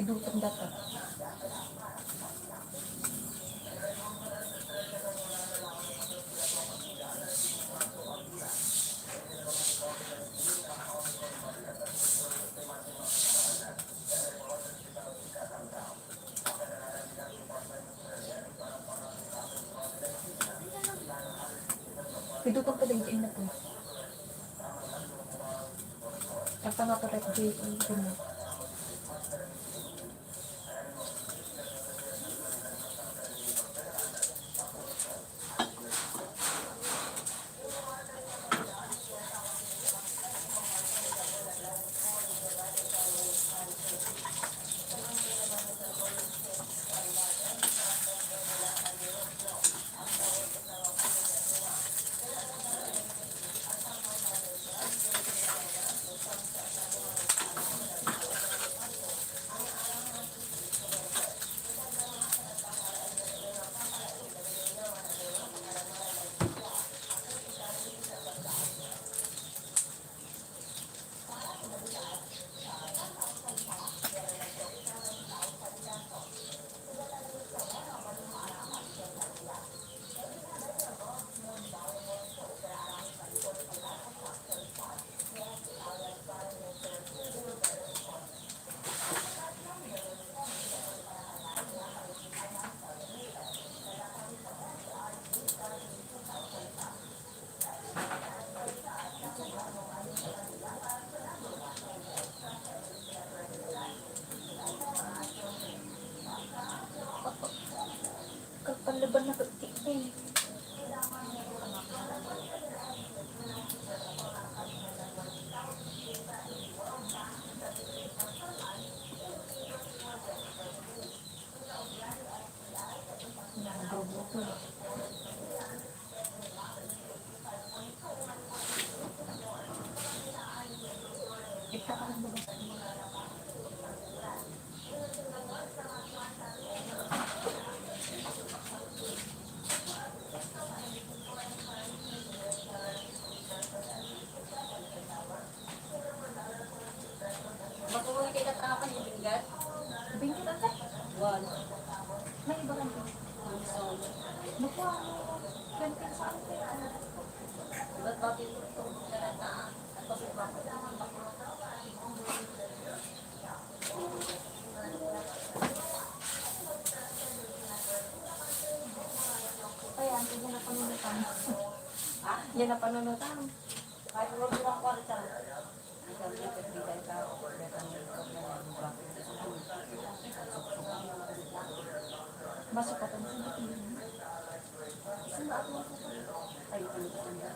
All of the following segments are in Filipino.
Igutom dapat. Igutom pa din na po. Apa nga pa rin dito. Ito ka lang ba? Makuha kita takan yung bigat. Bingkit ate. One. May iba ka ba? Isang. Nakuha mo. 20 sa ate. Ba't bakit ito? At pasok pa ako. Kaya, yan na panunutan. Ha? Yan na panunutan. Kahit huwag mo ang kwarta. Ikaw din, pagbigan ka. Pagbigan ka na lang. Bakit ito sa mga Masuk pa tayo sa tingin. isang baat mo sa ay, ano sa kanya?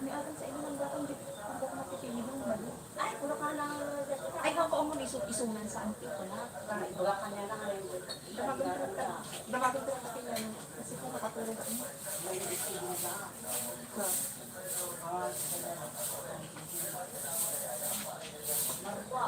May atin sa inyo ng gatong dito. Hindi ako matitigil ng balo. Ay, puro ka na. Ay, ako mo isunan sa anti ko na. Ay, baga ka niya lang. Damagin ko lang kasi yan. Kasi kung nakatulog ako. May isip mo ba? Marwa.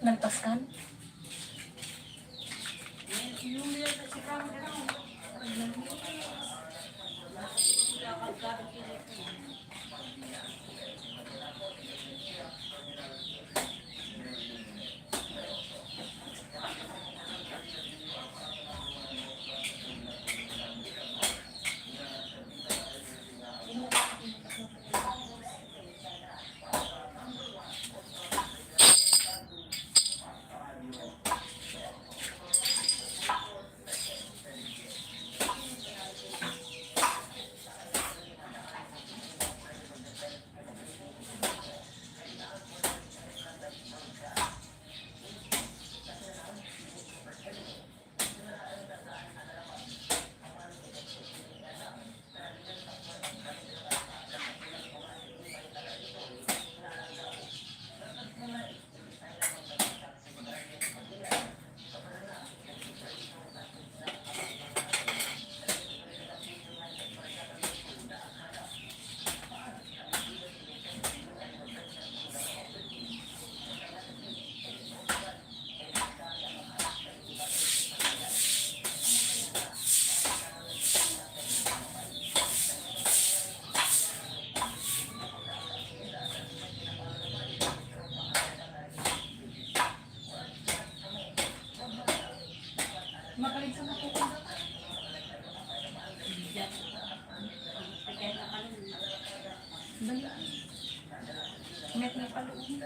Nagpaskan? Magaling sa mapupunta. Bigat. Kaya nakalun. Dali. Met na paluin.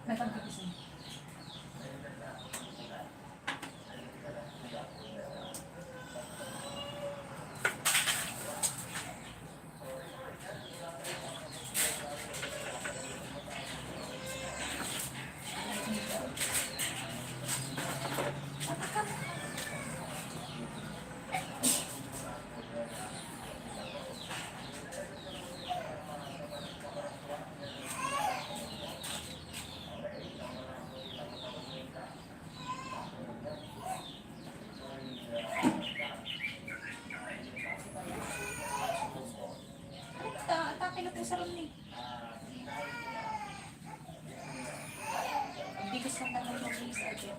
May pagkikisin. Atake na po sa ron eh. Bilis ng tanong ng bilis agad.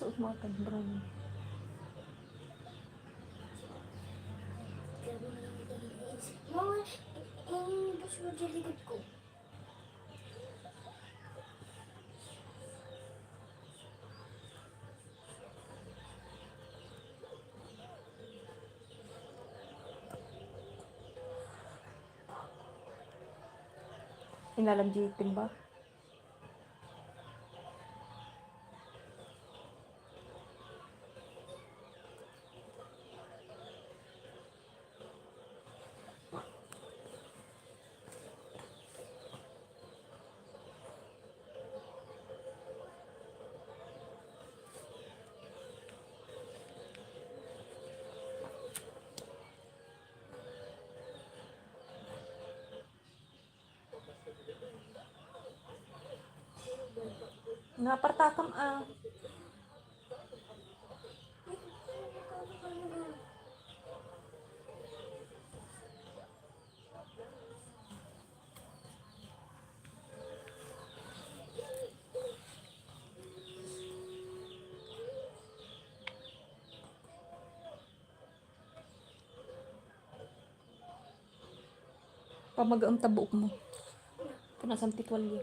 Suot mo ito, brown. Mama, bus mo dyan likod ko. Inalamjitin ba? Napartakam ah. Pamagaam tabuok mo. Panasang titwalya.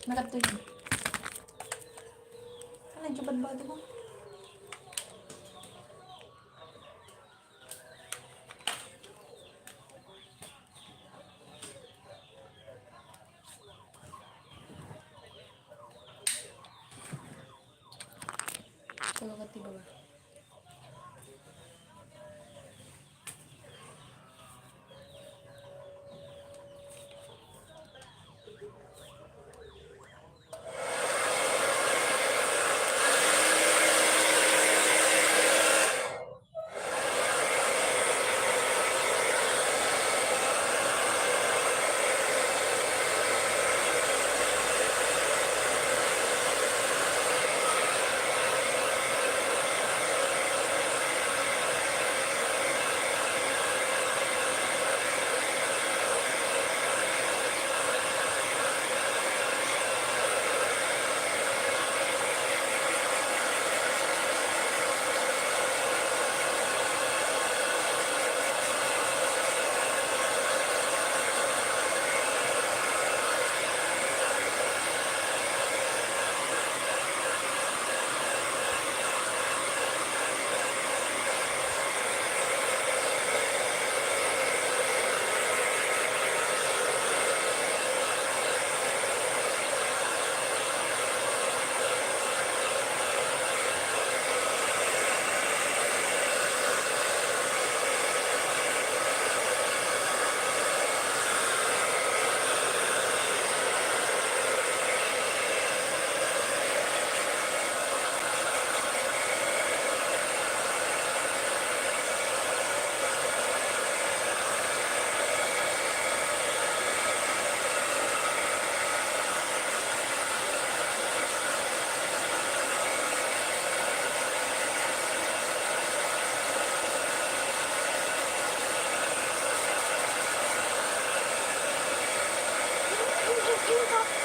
Malap to yun. Alam, jubad ba ito mo? Kalau ketiga ba?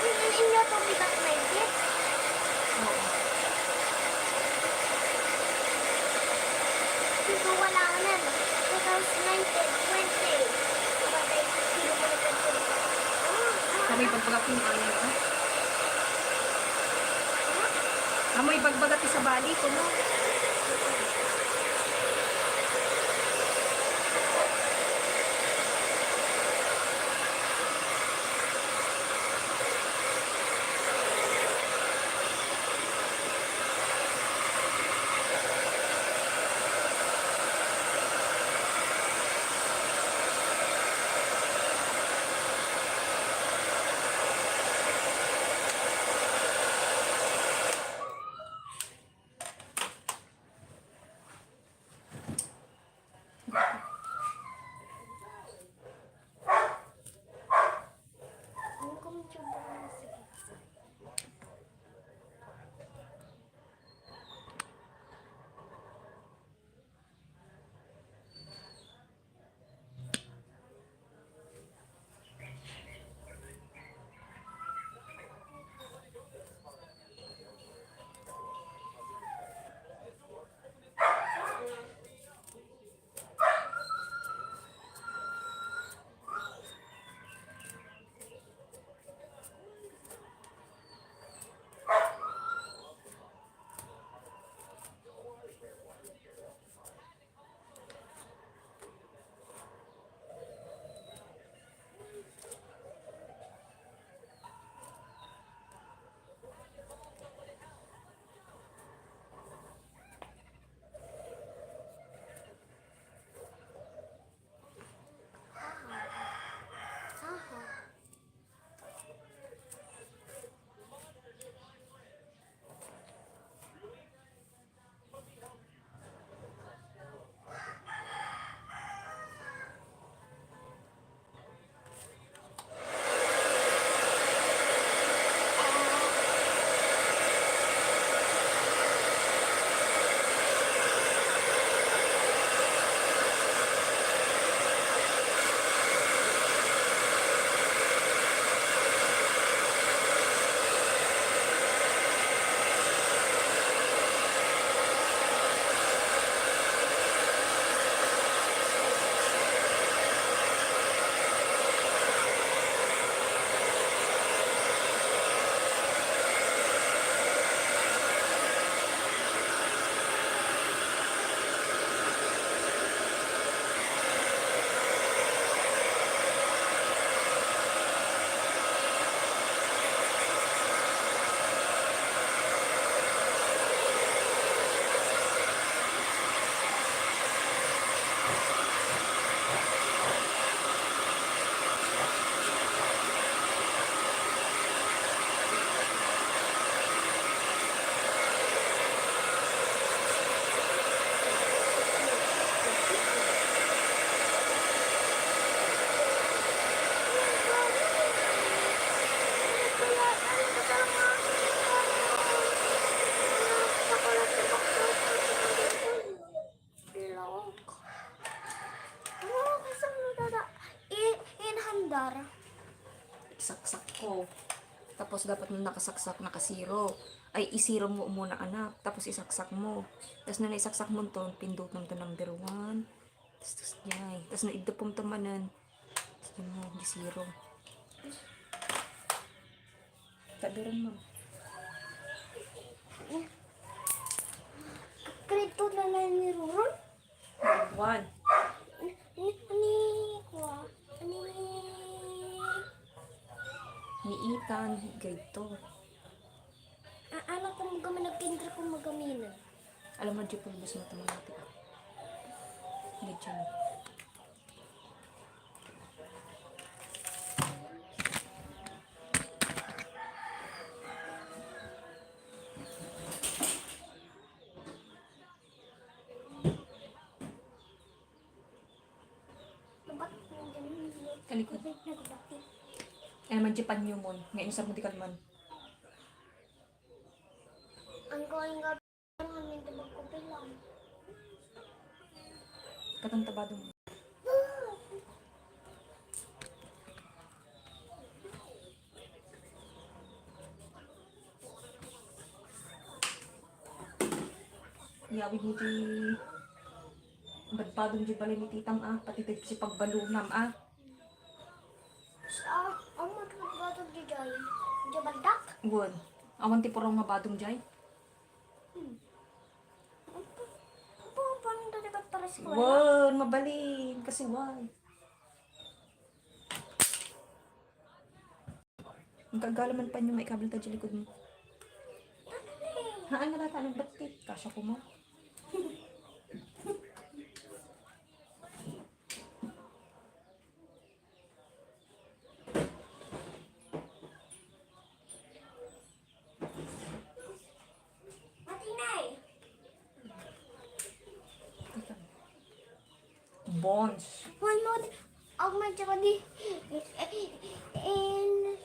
Yung inyo to bigat na yun. Oo. Dito wala ka na. 2019, 20. Kapatay, sino ko na Amoy pagbagat yung ayaw ko. Amoy pagbagat sa bali ko, no? isaksak ko. Tapos dapat nung nakasaksak, nakasiro. Ay, isiro mo muna anak. Tapos isaksak mo. Tapos na naisaksak mo to, pindot mo to number 1. Tapos yay. Tapos naigdapom to manan. Tapos yun mo, isiro. Tabiran mo. Grade 2 na lang ni Ruron. 1. Ani ko. Ani Ni Ethan, grade 2. anak ko magaman nagkindra ko magaminan. Alam mo, di pulbos mo ito mga natin. Hindi dyan. Kalikod. Nagbati. Ay naman, Japan yun mo. Ngayon sa medical man. Ang going nga naman yung tabag ko bilang. Katantabado mo. Yawid mo di... Badpadong di balay ni titang pati si pagbalunam Ang matututog di Joy. Di baldak? Gun. Awan ti porong nga badong jay. Paano dati ba't para sa kuwala? Gun, mabalin. Kasi why? Ang kagalaman pa niyo may kabel ta di likod mo. Haan na data ng batit. Kasya ko mo. Matinay! Bonds. One more. Ako medyo di in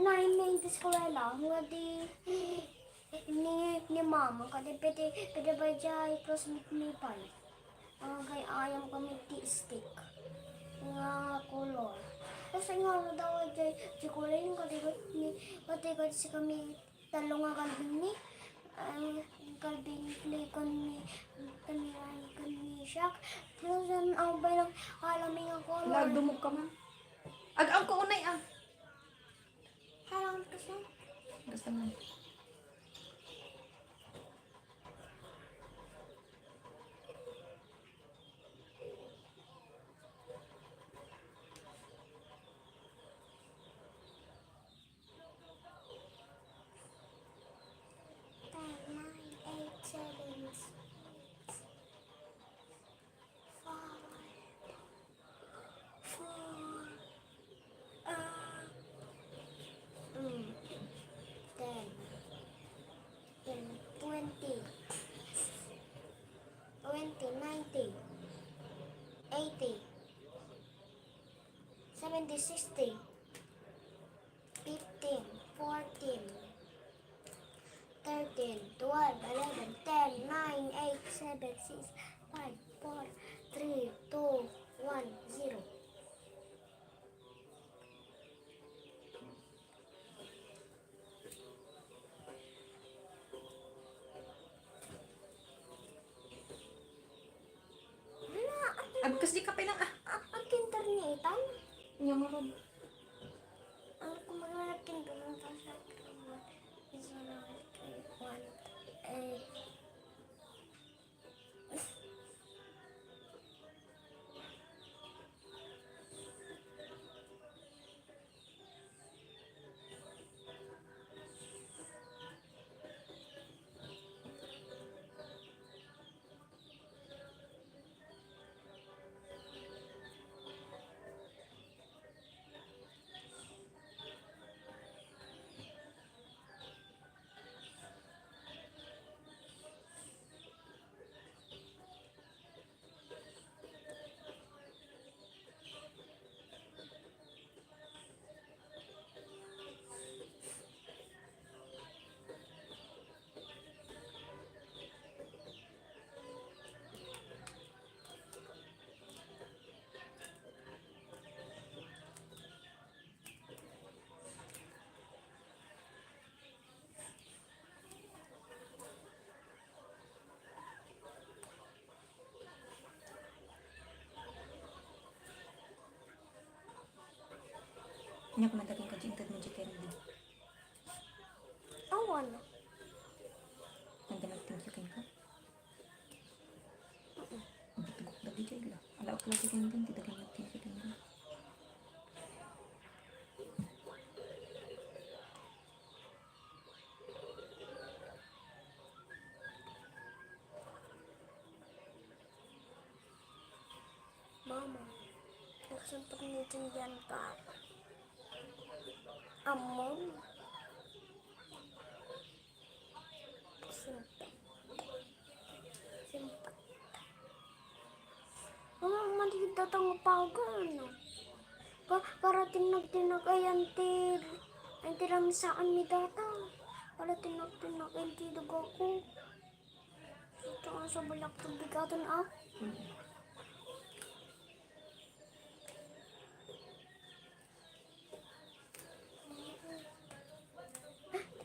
naimay di eskwela nga di ni mama kadi pwede ba dyan classmate ni Pai kay ayam kami ti stick nga color kasi nga ano daw dyan si kulay yung kadi si kami talo nga kalbing ni kalbing play kami siya pero dyan ang bayang alaming nga color Lagdumog ka man. Ag-ang ko unay halang kasi Basta man. Twenty. 60, 15, 14, 13, 12, 11, 10, 9, 8, 7, 6, 5, 4, 3, 2, 1, 0. Ab kasi di ka pinang Ang kinternetan? Yung ron. Ang kumagana kinternetan sa kawan. Isa na kawan. Nya ko nagdating ka jintad mo di candy. Awan. Kanda nag-thank you kay ka. Ang tugok dagi jay la. Ala ko lagi candy, di dagi nag-thank you kay ka. Mama, nagsumpot nito yan ka. Amon. Simpat. Simpat. Mali datang pagan. Para tinag ay antir. Antir ang saan mi datang. Para tinag antir dugo ko. Ito ang sa balak tubigatan ah.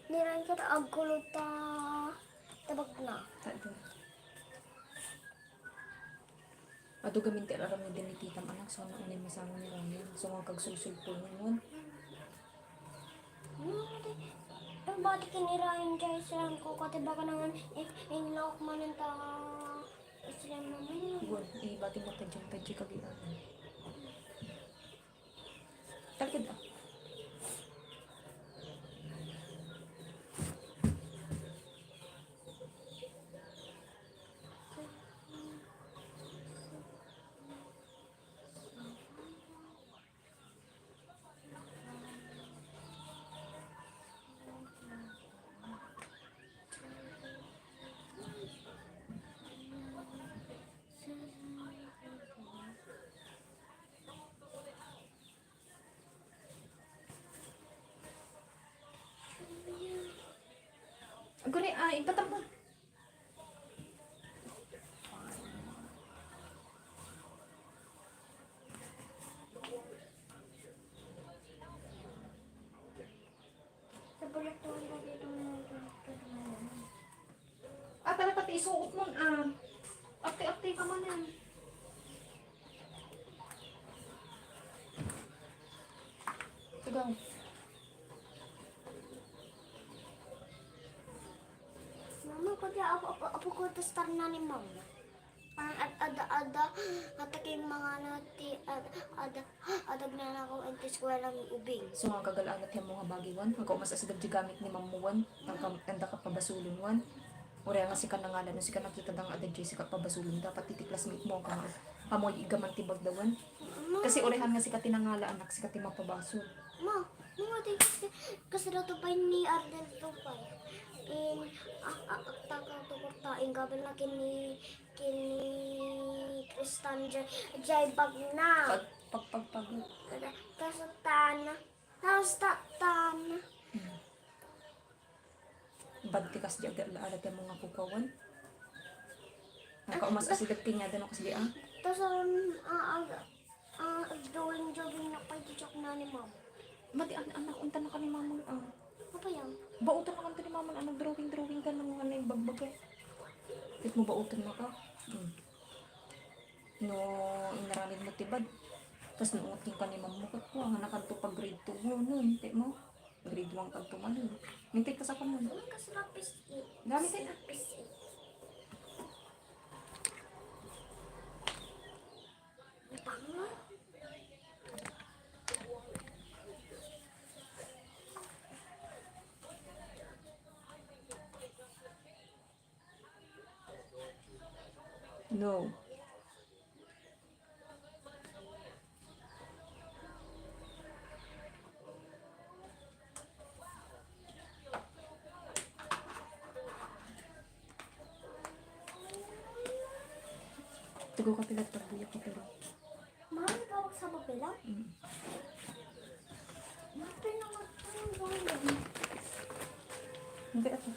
Nirain ka na agkulot tabag na. Tado. Ado gaminti aram ni dinititam anak so ano ni masama ni Ryan. So ang kagsulsulpol nun. Ang bati kinirain dyan silang ko katiba ka naman inlaok man ang islam naman. Buwan, ibati mo tadyo kagilan. Takid ah. Guri, ipatam mo. Nabalak to ang lagi itong Tala pati isuot mo. Akti-akti ka man yan. Sigaw. Mama ko di ako ko testar na ni mama. Ang ada hataking mga nati adag na ako ang eskwela ng ubing. So nga kagalangat yung mga bagiwan. Ang kaumas asidag di gamit ni mamuwan. Ang ka pabasulunwan. Uri nga si ka nangalan. Si ka nakita ng adag si ka pabasulun. Dapat titiklasmate mo ka amoy igaman tibag dawan. Kasi urehan nga si ka tinangala anak. Si ka timapabasol. Ma, mga di kasi daw to pa ni Arden to pa. In takang gabal na kini Tristan jay bag na. Pagpagpag. Tapos tana. Bagtikas di agad laalat yung mga kukawan. Ang kaumas asidag pinyada no kasi di Tapos jogging na pa itchok na ni mom. Mati anak unta na kami mamang Apa yan? bautan na kami ni mamang anak drawing ka ng ano yung bagbag eh. Tit mo bautan na ka. No inaramid mo tibad. Tapos nuuting ka ni mamukot ko ang nakanto pag grade 2 mo nun. Tit mo. Grade 1 kag tumalo. Mintik ka sa kamun. Ano kasi lapis eh? Gamit eh. Lapis eh. Tama. No. Tugo ka pila tagbuya ka pila. Mami, bawag sa papela? Mami, naman ito yung gawin. Hindi ato.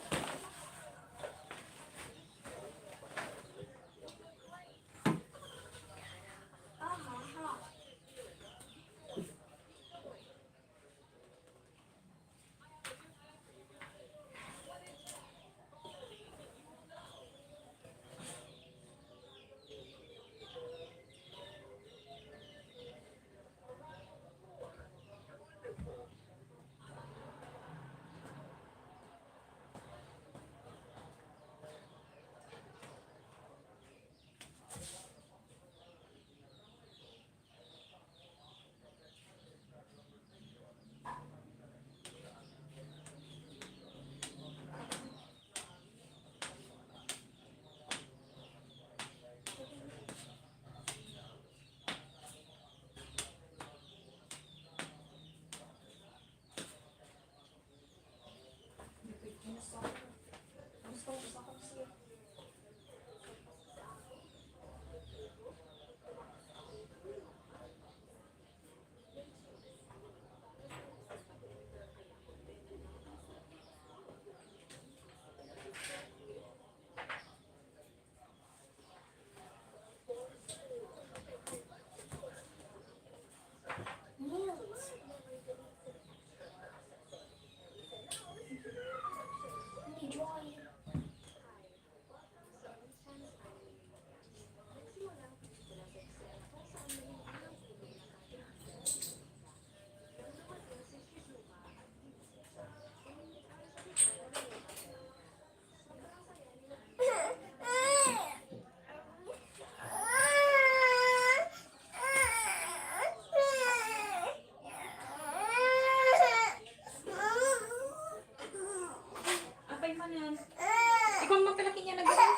naman kalaki niya na gano'n.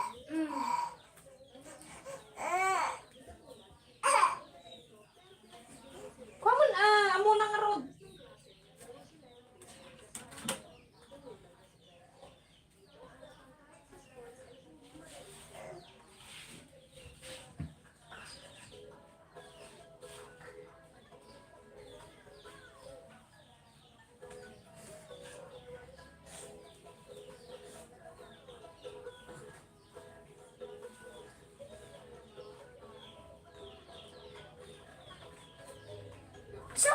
Kuha mo, amo na nga rod. So,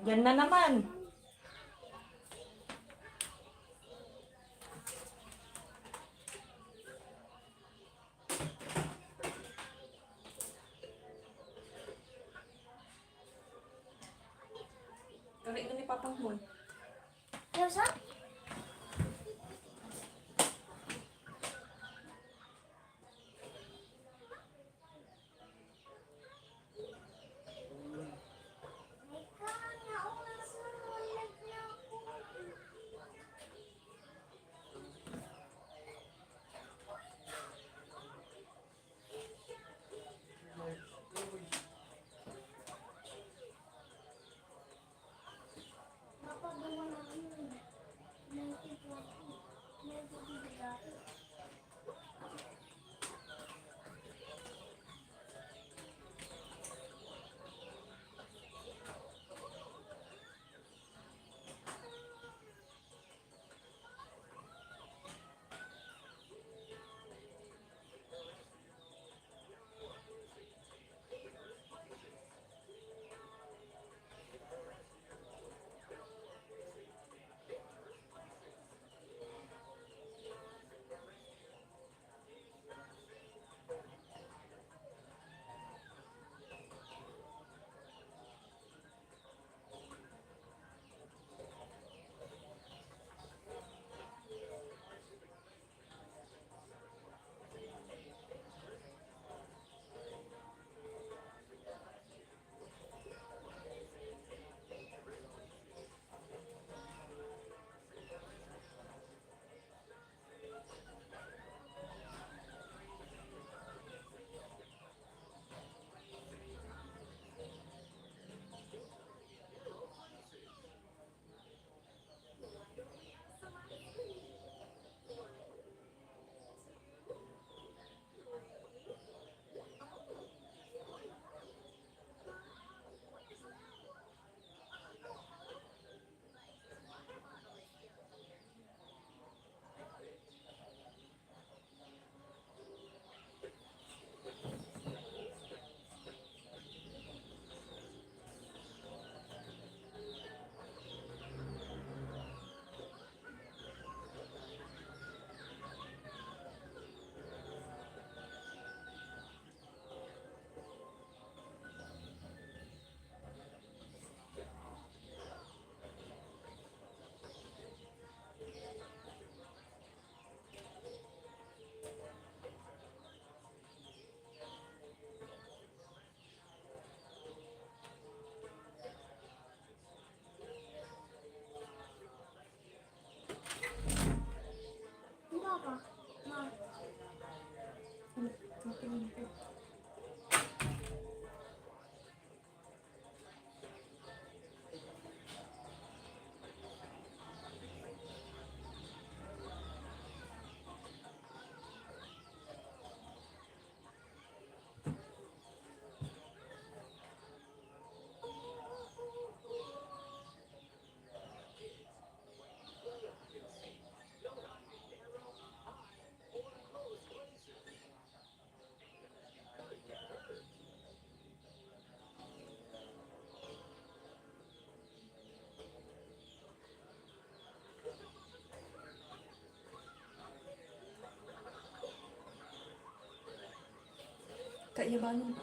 Yan na naman. Kali ito ni Papang Mon. Elsa? yabanin pa.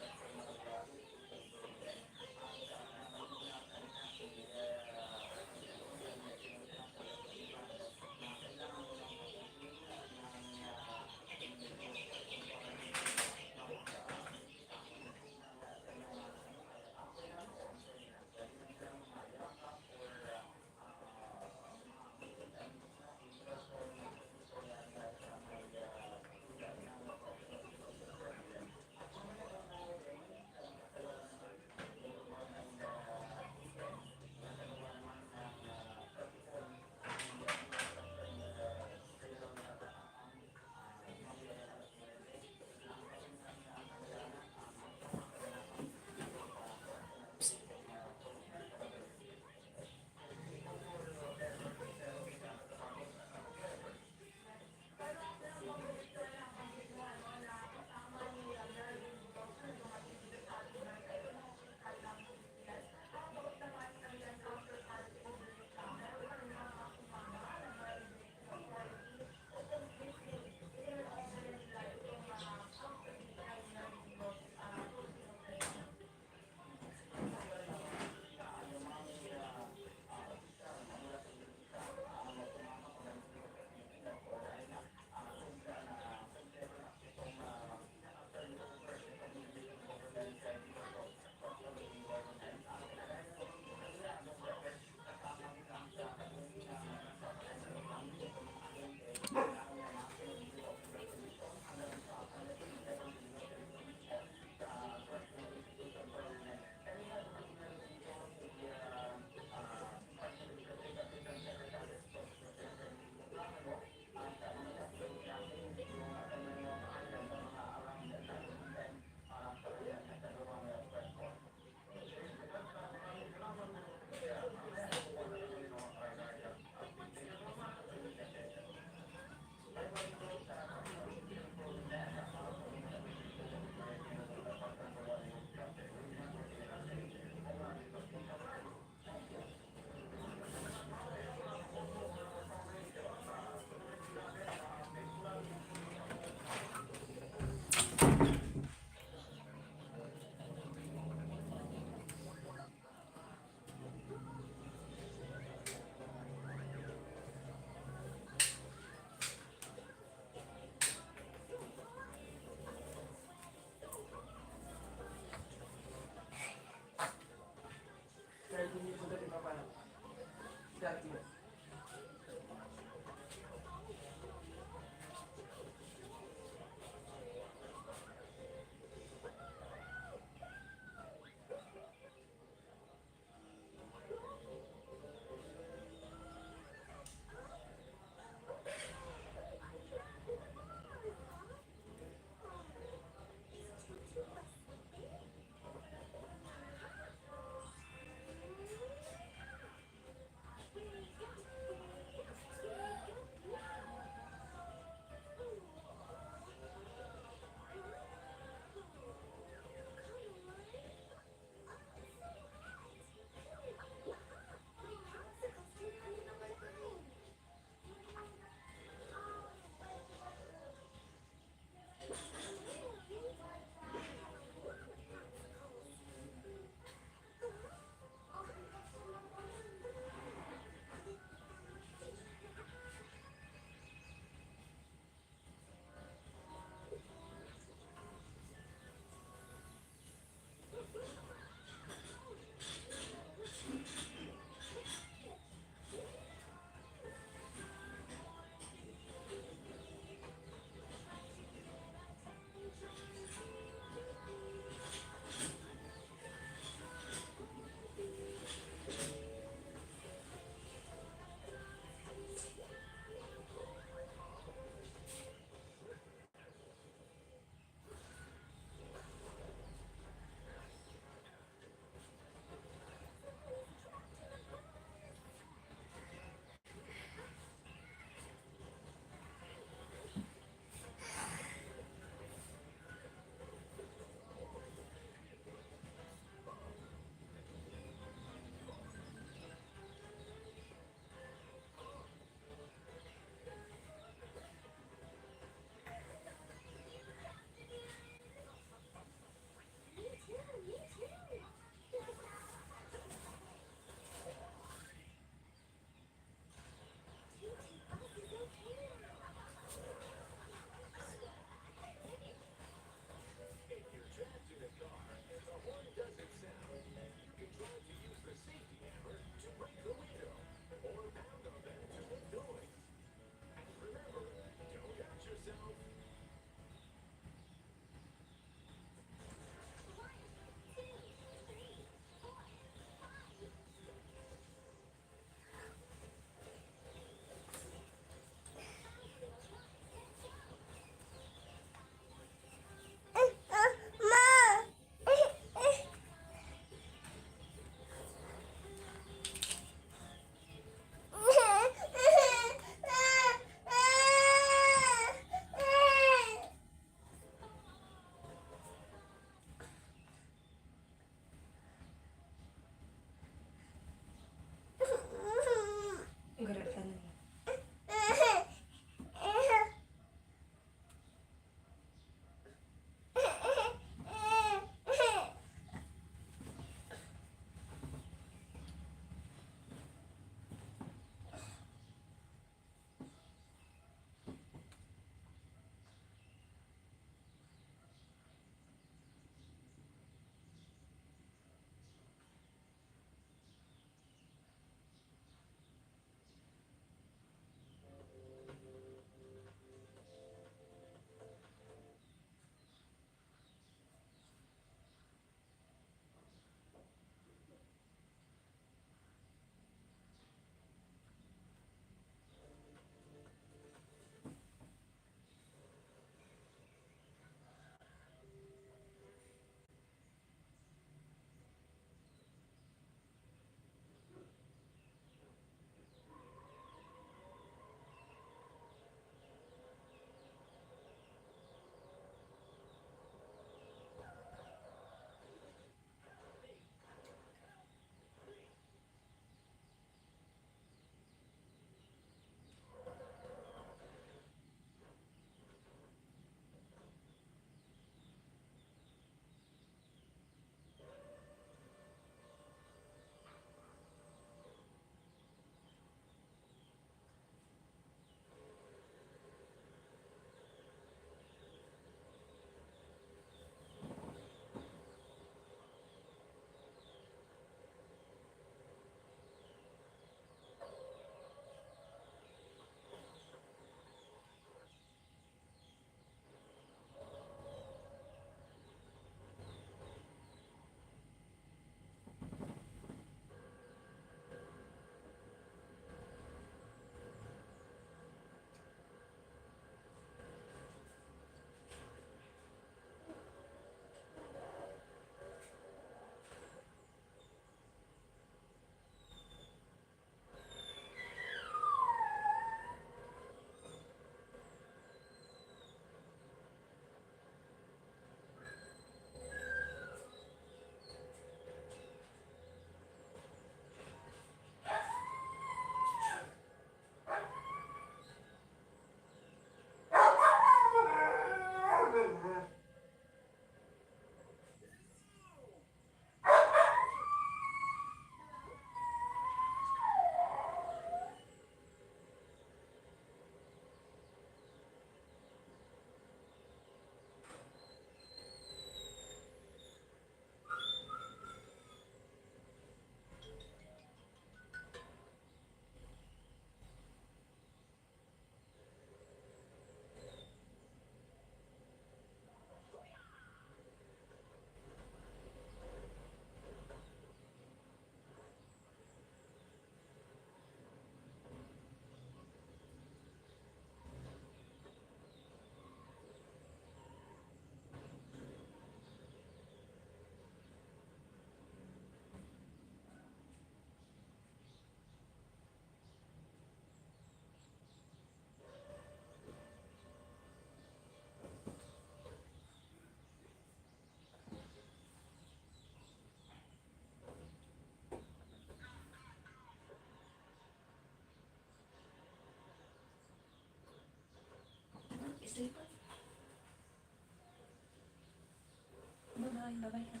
Bye-bye. Bye-bye ka.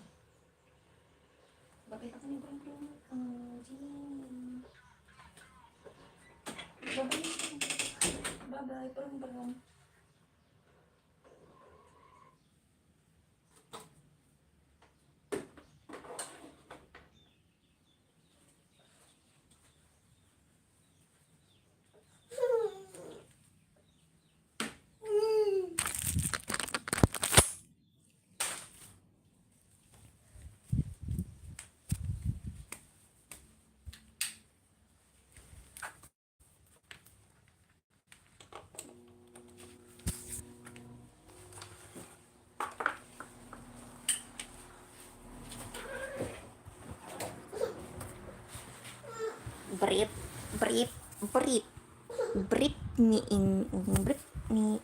Bye-bye ka ni Bruno. Bye-bye. Bye-bye. Bruno. Brit, Brit, Brit, Britney, Britney.